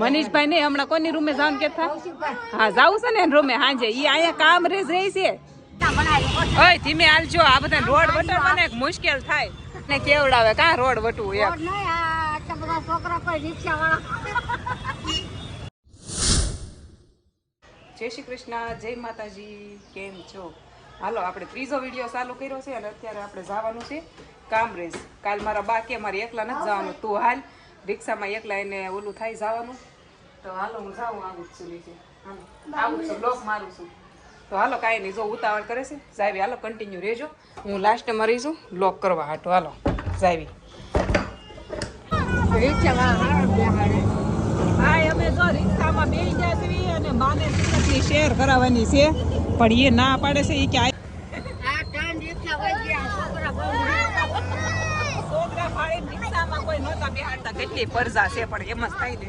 મનીષભાઈ ને હમણાં કોની રૂમે જવાનું કેતા? હા જાવું છે ને રૂમે હાંજે. ઈ અહીંયા કામ રેજ રહી છે. ઓય ધીમે હાલજો, આ બધા રોડ વટાવવાને મુશ્કેલ થાય ને કેવડાવે કા રોડ વટવું એક. જય શ્રી કૃષ્ણ, જય માતાજી, કેમ છો? હાલો આપણે ત્રીજો વિડીયો ચાલુ કર્યો છે અને અત્યારે આપણે જવાનું છે કામરેજ. કાલ મારા બા કે મારે એકલા નથી જવાનું, તું હાલ રિક્ષામાં એકલા એને ઓલું થાય જવાનું. તો હાલો હું જાઉં, આવું જ છું નીચે, આવું છું બ્લોક મારું છું. તો હાલો કાંઈ નહીં, જો ઉતાવળ કરે છે જાવી. હાલો કન્ટિન્યુ રહેજો, હું લાસ્ટ મરીશું બ્લોક કરવા હાટો. હાલો જાવી. હા અમે જો રિક્ષામાં બેસી ગયા છીએ અને બાને ટિકિટની શેર કરાવવાની છે, પણ એ ના પાડે છે. એ કે છોકરા ફાડીને રિક્ષામાં કોઈ નહોતા બેહાડતા, કેટલી પરજા છે, પણ એમ જ થાય ને.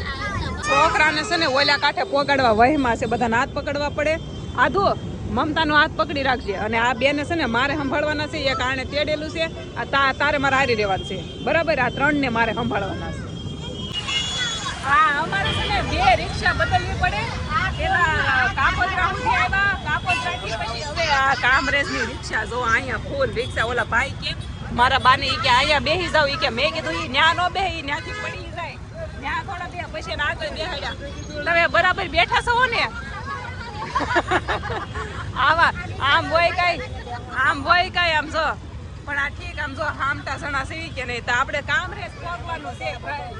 છોકરાને છે ને ઓલા કાંઠે પોગાડવા વહીમાં છે, બધાને હાથ પકડવા પડે. આધો મમતાનો હાથ પકડી રાખજે, અને આ બેને છે ને મારે સંભાળવાના છે. એક આણે તેડેલું છે, આ તારે મારે હારી રહેવાનું છે, બરાબર? આ 3 ને મારે સંભાળવાના છે. હા અમારે છે ને 2 રિક્ષા બદલવી પડે. પેલા કાપોદ્રાથી આવ્યા, કાપોદ્રાથી પછી હવે આ કામરેજની રિક્ષા. જો અહીંયા ફૂલ રિક્ષા. ઓલા ભાઈ કે મારા બાને ઈ કે અહીંયા બેસી જાવ. ઈ કે મેં કીધું ઈ ન્યા નો બેહે, ઈ ન્યાથી પડી જાય, ન્યા થોડા બે પછી આગળ બેહાડ્યા. તમે બરાબર બેઠા છો ને? આવા આમ હોય કઈ, આમ હોય કઈ, આમ જો. પણ આ ઠીક, આમ જો હામટા સણા સીવી કે નહીં. તો આપણે કામરેજ પહોંચવાનું છે ભાઈ.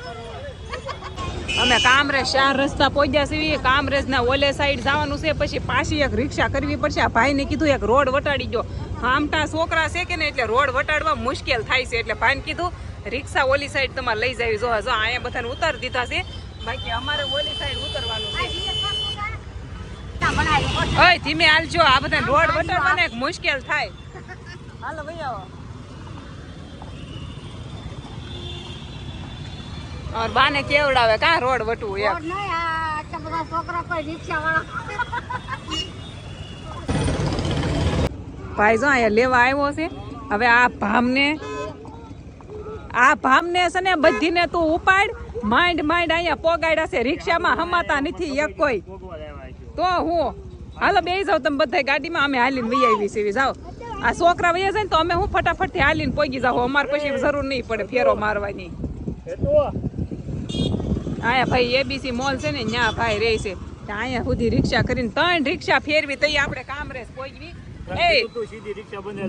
અમે કામરેજ 4 રસ્તા પહોંચ્યા છીએ. કામરેજ ના ઓલે સાઈડ જવાનું છે, પછી પાછી એક રિક્ષા કરવી પડશે. આ ભાઈને કીધું એક રોડ વટાડી દો. હામટા છોકરા છે કે ને, એટલે રોડ વટાડવા મુશ્કેલ થાય છે. એટલે ભાઈને કીધું રિક્ષા ઓલી સાઈડ તમારે લઈ જાવી. જો જો અહીંયા બધાને ઉતારી દીધા છે, બાકી અમારે ઓલી સાઈડ ઉતરવાનું છે. ઓય ધીમે હાલજો, આ બધા રોડ વટાડવાને મુશ્કેલ થાય. હાલો ભાઈ આવો. और बाने केवડાવે કા રોડ વટવું એક. રોડ નહી, આ બધા છોકરા કોઈ રિક્ષા વાળા. ભાઈ જો અહીંયા લેવા આવ્યો છે. હવે આ ભામને છે ને બધીને તું ઉપાડ. માંડ અહીંયા પોગાડ્યા છે, રિક્ષામાં હમાતા નથી એક કોઈ. તો હું હાલો બેસી જાવ તમે બધા ગાડીમાં, અમે હાલીને વહી આવી છીએ. જાઓ આ છોકરા વહી જાય ને તો અમે હું ફટાફટથી હાલીને પોગી જાવ. અમારે પછી જરૂર નહીં પડે ફેરો મારવાની. અહીંયા ભાઈ એબીસી મોલ છે ને, ત્યાં ભાઈ રહે છે. અહીંયા સુધી રિક્ષા કરીને 3 રિક્ષા ફેરવી તઈ આપણે કામરેજ પહોંચવી.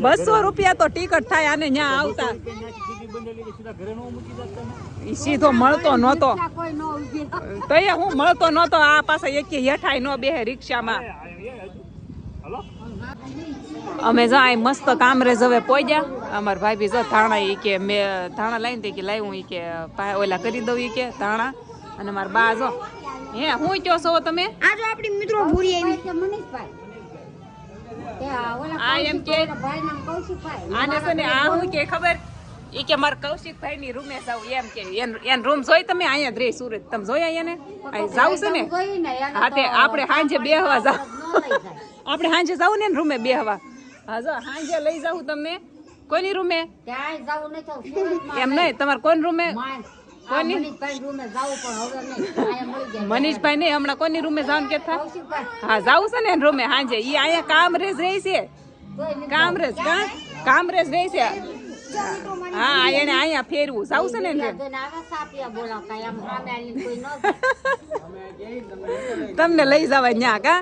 200 રૂપિયા તો ટિકિટ થાય આને ત્યાં આવતા. સીધો મળતો નહોતો તો હું મળતો નહોતો. આ પાસે એક હેઠાય નો બેહે રિક્ષામાં. અમે જો આ મસ્ત કામરેજ હવે પહોંચ્યા. અમારા ભાઈ બી જો ધાણા, ઈ કે મેં ધાણા લાવીને તે કે લાવ્યું, ઈ કે ઓલા કરી દઉં, ઈ કે ધાણા. અને મારા બા જો હે હું કયો છો તમે? આ જો આપણી મિત્રો ભૂરી આવી છે મનીષભાઈ. આ એમ કે ભાઈ નામ કૌશિકભાઈ. આને છે ને આ હું કે ખબર, ઈ કે માર કૌશિકભાઈ ની રૂમે જાવ. એમ કે એન રૂમ જોઈ તમે? અહીંયા જ રહે સુરત. તમે જોયા એને? અહીં જાવ છે ને? હા તે આપણે સાંજે બેહવા જાવ. આપણે સાંજે જાવ ને રૂમે બેહવા. હા જો સાંજે લઈ જાવ તમને. કોની રૂમે? એમ નહીં, તમારે કોણ રૂમે? મનીષભાઈ ને હમણાં કોની રૂમે જવાનું કેતા? હા જાવું છે ને રૂમે સાંજે. ઈ અહીંયા કામરેજ રહી છે, કામરેજ કામરેજ રહી છે. હા એને અહીંયા ફેરવું જાવું છે ને. તમને લઈ જવા ન્યા કા?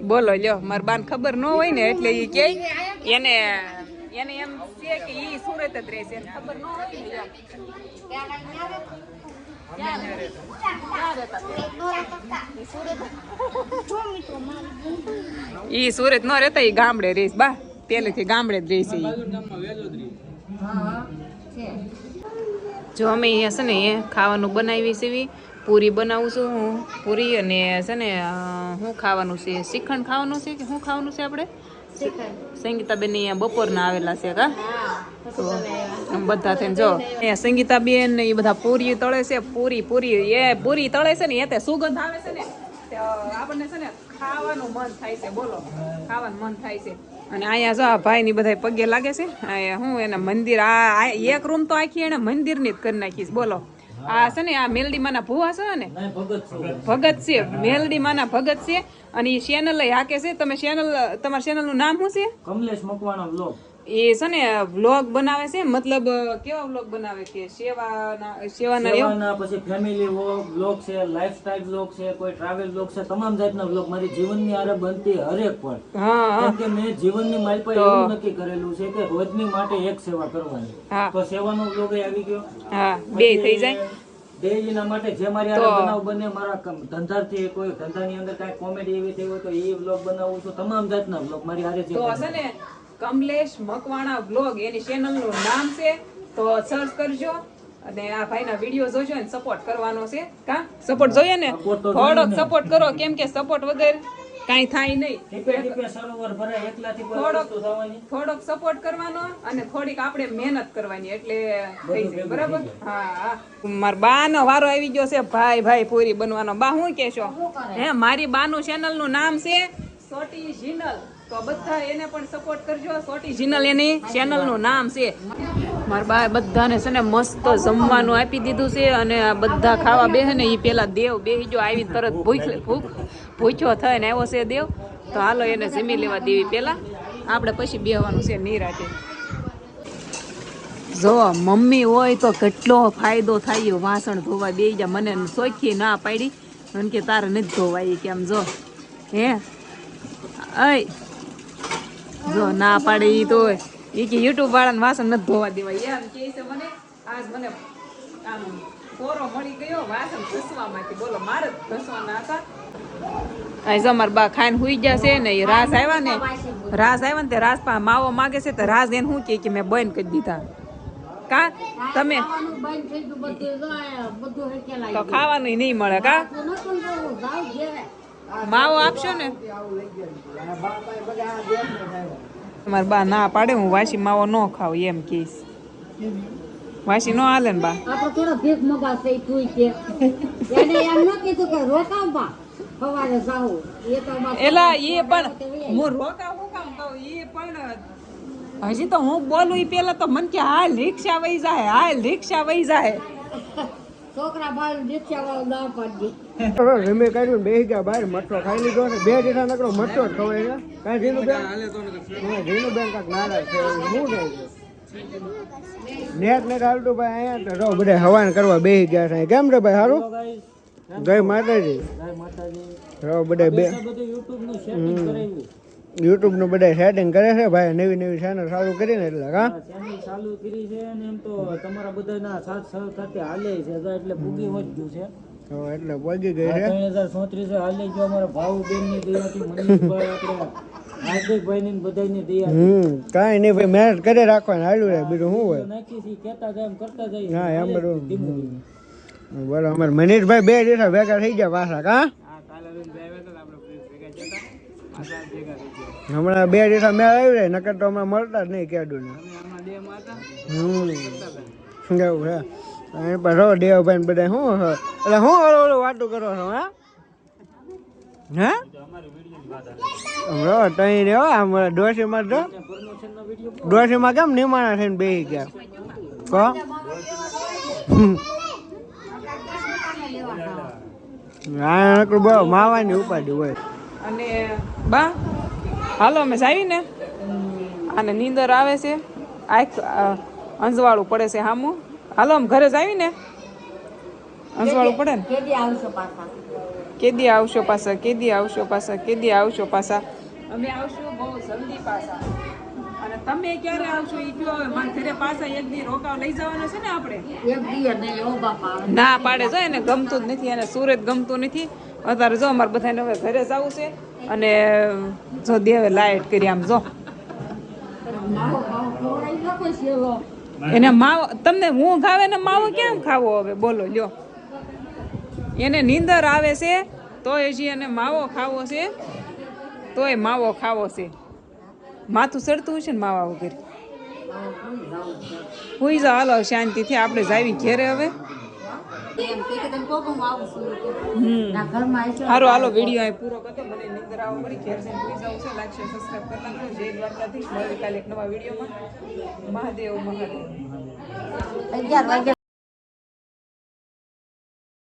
બોલો લ્યો, મારા બાને ખબર ન હોય ને એટલે ઈ કે એને એમ છે કે ઈ સુરત જ રહેશે, ખબર ન હોય ને. ઈ સુરત નો રહેતા, ઈ ગામડે રહીશ બા, પેલેથી ગામડે જ રહીશ. જો અમે અહીંયા છે ને ખાવાનું બનાવી છે. પૂરી બનાવું છું હું, પૂરી. અને છે ને શું ખાવાનું છે? શ્રીખંડ ખાવાનું છે કે શું ખાવાનું છે આપણે? સંગીતાબેન અહીંયા બપોરના આવેલા છે કા? તો બધા થઈને જો અહીંયા સંગીતાબેન ને એ બધા પૂરી તળે છે. પૂરી એ પૂરી તળે છે ને, એ સુગંધ આવે છે ને, આપણને છે ને ખાવાનું મન થાય છે. બોલો, ખાવાનું મન થાય છે. અને અહીંયા જો આ ભાઈ ની બધા પગે લાગે છે. અહીંયા હું એના મંદિર, આ એક રૂમ તો આખી એને મંદિર ની જ કરી નાખીશ. બોલો આ છે ને આ મેલડી માના ભુવા છે ને ભગત છે મેલડી માના ભગત છે અને એ ચેનલ હાકે છે. તમે ચેનલ તમારા ચેનલ નું નામ શું છે? કમલેશ મકવાણા વ્લોગ. એ છે ને વ્લોગ બનાવે છે, મતલબ કેવા વ્લોગ બનાવે કે સેવાના પછી ફેમિલી વ્લોગ છે, લાઈફસ્ટાઈલ વ્લોગ છે, કોઈ ટ્રાવેલ વ્લોગ છે, તમામ જાતના વ્લોગ મારી જીવનની આરે બનતી હરેક પણ. કેમ કે મેં જીવનની માલપા એવું નક્કી કરેલું છે કે રોજની માટે એક સેવા કરવાની. તો સેવાનો વ્લોગ આવી ગયો. હા, બે થઈ જાય. ડેઈલીના માટે જે મારી આરે બનાવ બને, મારા ધંધાથી કોઈ ધંધાની અંદર કાંઈ કોમેડી એવી થઈ હોય તો એ વ્લોગ બનાવું છું. તમામ જાતના વ્લોગ મારી આરે જે તો છે ને કમલેશ મકવાણા વ્લોગ એની ચેનલ નું નામ છે. તો સર્ચ કરજો અને આ ભાઈના વિડીયો જોજો ને સપોર્ટ કરવાનો છે. કા સપોર્ટ જોઈએ ને, થોડોક સપોર્ટ કરો, કેમ કે સપોર્ટ વગર કાઈ થાય નહીં. થોડોક સપોર્ટ કરવાનો અને થોડીક આપણે મહેનત કરવાની એટલે થઈ જાય. બરાબર? હા. મારા બા નો વારો આવી ગયો છે ભાઈ પૂરી બનવાનો. બા શું કેશો? હે, મારી બા નું ચેનલ નું નામ છે સોટી જીનલ. તો બધા એને પણ સપોર્ટ કરજો. સોટી જીનલ એની ચેનલ નું નામ છે. મારા બા બધાને છે ને મસ્ત જમવાનું આપી દીધું છે અને આ બધા ખાવા બેહે ને એ પેલા દેવ બેહી જો આવી તરત ભૂખ્યો થઈને આવ્યો છે દેવ. તો હાલો એને જમી લેવા દેવી પેલા, આપણે પછી બેહવાનું છે નિરાતે. જો મમ્મી હોય તો કેટલો ફાયદો થાય. વાસણ ધોવા બેહી જા, મને સોખી ના પાડી મને કે તારે નથી ધોવાય કેમ. જો હે અય જો ના પાડે ઈ તો ઈ કે યુટ્યુબ વાળાને વાસણ નથી ધોવા દેવાય એમ કે છે મને. આજ મને આમ કોરો મળી ગયો વાસણ ઘસવામાંથી. બોલો, મારે જ ઘસવાના હતા. આ જો મારા બા ખાઈને હુઈ જશે ને. એ રાસ આવ્યા ને તે રાસ પા માવો માગે છે તો રાસ એને શું કે મેં બંધ કરી દીધા. કા તમે તો ખાવાનું નહીં મળે. કા માવો આપશો ને? મારા બા ના પાડે હું વાસી માવો ન ખાવ એમ કહીશ. વાસી નો હાલે ને બા. એલા એ પણ હું રોકાવ હું કામ કહું એ પણ હજી તો હું બોલું એ પેલા તો મને કે હાલ રિક્ષા વહી જાય. છોકરા બાર રિક્ષા વાળો ના પાડી રમે કાઢ્યું બેસી ગયા બહાર મઠો ખાઈ લીધો ને 2 દીઠા નકરો મઠો જ ખવાય છે. કાંઈ ધીનું બેન કાંક નારાજ છે. શું થાય નેટ હાલતું ભાઈ અહીંયા તો બધા હવાન કરવા બેસી ગયા છે. કેમ રે ભાઈ? સારું જય માતાજી. બધા યુટ્યુબ નું બધા સેટિંગ કરે છે ભાઈ. નવી ચેનલ ચાલુ કરીને એટલે ચેનલ ચાલુ કરી છે અને એમ તો તમારા બધાના સાથ સહકારથી હાલે છે એટલે પૂગી વધ્યું છે. એટલે પહોંચી ગઈ છે 3037 હાલે જો અમારા ભાવુબેન ની દયાથી મનીષભાઈ આપણે હાર્દિકભાઈ ની બધાની દયા. કાંઈ નહીં ભાઈ, મહેનત કરી રાખવાની હાલ્યું રહે. બીજું શું હોય? નાખી છે કેતા જાય એમ કરતા જાય. હા એમ બધું બોલો. અમારે મનીષભાઈ 2 દિવસ ભેગા થઈ ગયા પાછા. કા હમણાં 2 દિવસ મેળ આવી રહે, નકર તો હમણાં મળતા જ નહીં કેડું ને. કેવું છે પણ દેવભાઈ ને બધા શું એટલે હું ઓલું વાતું કરો છો? હે તઈ રહ્યો આમ ડોશીમાં તો ડોશીમાં કેમ નિમાણા થઈને બેસી ગયા? કહો હા નકરું બહુ માવાની ઉપાધિ હોય. અને બા હાલો અમે જાવી ને આને નીંદર આવે છે, આંખ અંજવાળું પડે છે સામું. હાલો આમ ઘરે જાવી ને અંજવાળું પડે ને. કેદી આવશો પાછા? અમે આવશું બહુ જલ્દી પાછા. અને તમે ક્યારે આવશો એ કયો? હવે મારા ઘરે પાછા એક દી રોકાવ લઈ જવાનો છે ને આપણે. ના પાડે જો એને ગમતું જ નથી, એને સુરત ગમતું નથી. અત્યારે જો અમારે બધાને હવે ઘરે જવું છે અને જો દેવે લાઈટ કરી આમ જો એને માવો તમને હું ખાવે ને માવો કેમ ખાવો હવે બોલો લ્યો. એને નીંદર આવે છે તો હજી એને માવો ખાવો છે, તોય માવો ખાવો છે. માથું ચડતું હશે ને માવા વગર. હુઈ જાઓ હાલો શાંતિથી, આપણે જાવી ઘેરે હવે. સારું હાલો વિડીયો અહીં પૂરો કરતો. મને નીંદર આવવા મળી, ઘેર જઈને સુઈ જવું છે. લાઈક શેર સબસ્ક્રાઈબ કરતા જય દ્વારકાધીશ. મળીએ કાલે એક નવા વિડીયોમાં. મહાદેવ.